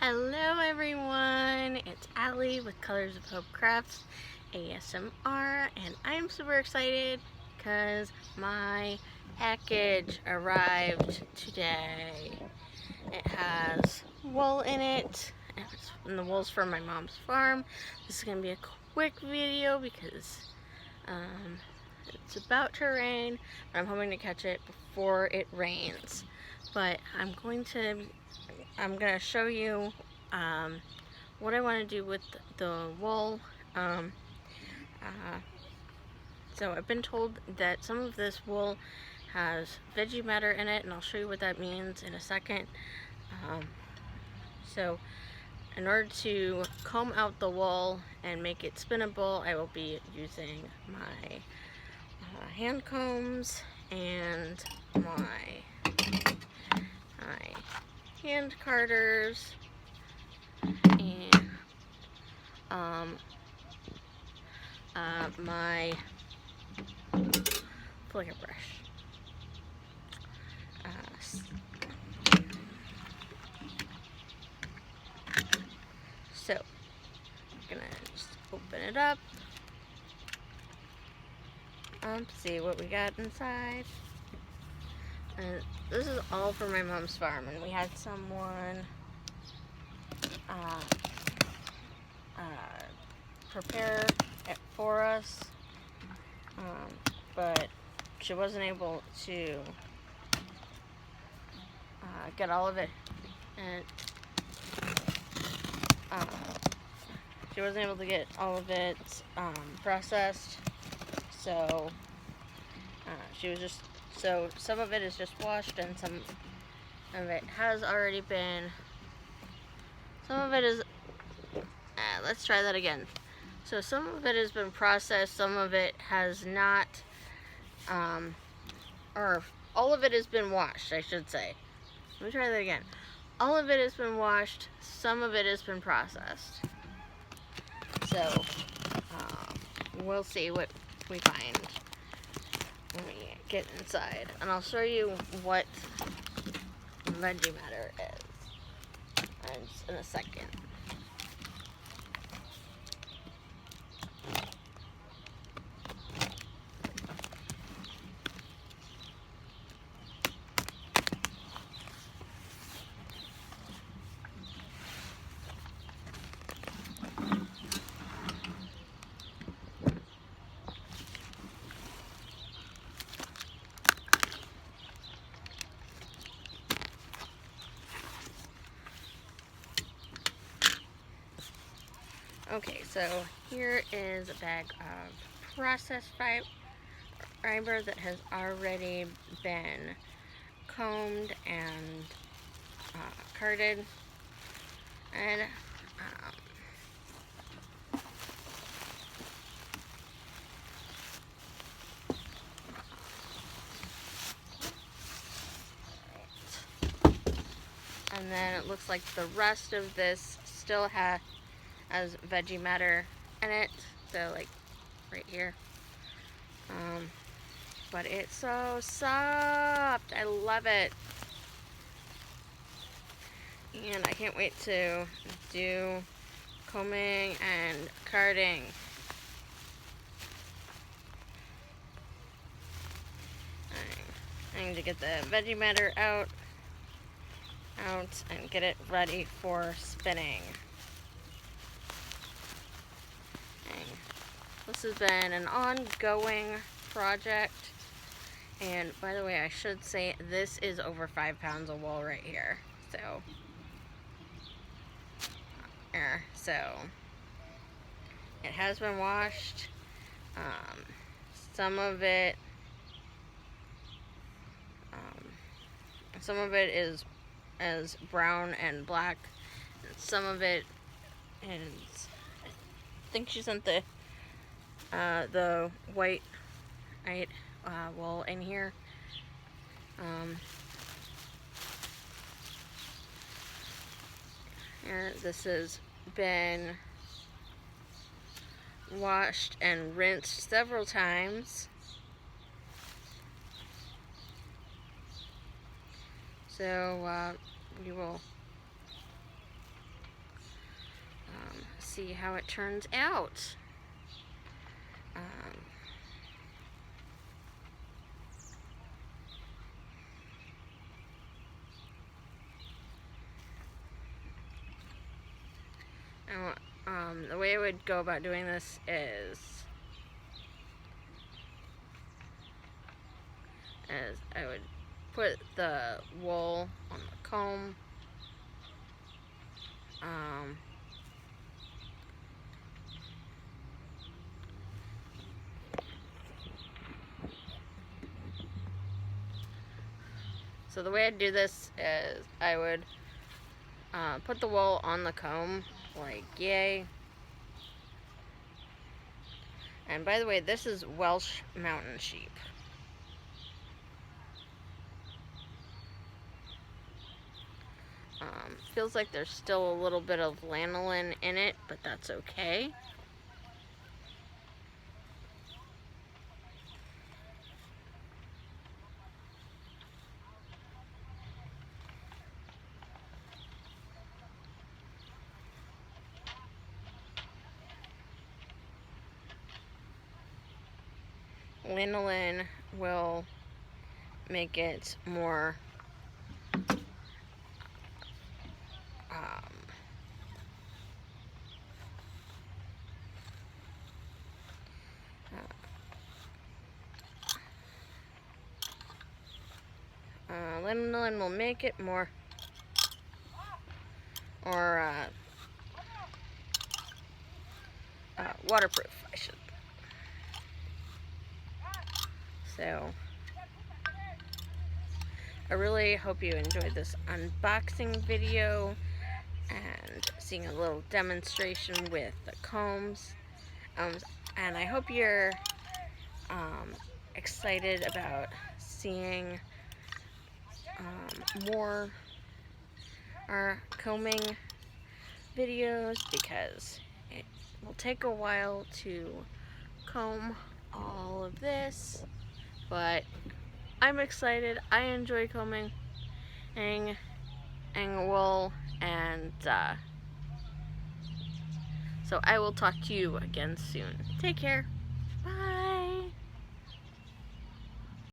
Hello everyone, it's Allie with Colors of Hope Crafts ASMR, and I'm super excited because my package arrived today. It has wool in it, and the wool's from my mom's farm. This is going to be a quick video because it's about to rain, but I'm hoping to catch it before it rains. But I'm going to show you what I want to do with the wool. So I've been told that some of this wool has veggie matter in it, and I'll show you what that means in a second. So in order to comb out the wool and make it spinnable, I will be using my hand combs and my hand carders and my flicker brush. So I'm gonna just open it up. See what we got inside. And this is all from my mom's farm, and we had someone prepare it for us, but she wasn't able to get all of it, and she wasn't able to get all of it processed, so she was just, so some of it is just washed and some of it has already been, some of it is, let's try that again. So some of it has been processed, some of it has not, or all of it has been washed, I should say. Let me try that again. All of it has been washed, some of it has been processed. So, we'll see what we find when we get inside. And I'll show you what veggie matter is in a second. Okay, so here is a bag of processed fiber that has already been combed and carded, and then it looks like the rest of this still has veggie matter in it, so like right here, but it's so soft. I love it, and I can't wait to do combing and carding. I need to get the veggie matter out and get it ready for spinning. This has been an ongoing project, and by the way, I should say this is over 5 pounds of wool right here. So it has been washed. Some of it is as brown and black, and some of it is, I think she sent the white wool in here. And this has been washed and rinsed several times. So we will see how it turns out. The way I would go about doing this is I would put the wool on the comb. So the way I'd do this is I would put the wool on the comb, like yay. And by the way, this is Welsh mountain sheep. Feels like there's still a little bit of lanolin in it, but that's okay. Lanolin will make it more lanolin will make it more waterproof, I should. So I really hope you enjoyed this unboxing video and seeing a little demonstration with the combs. And I hope you're excited about seeing more combing videos, because it will take a while to comb all of this, but I'm excited. I enjoy combing wool, and so I will talk to you again soon. Take care. Bye.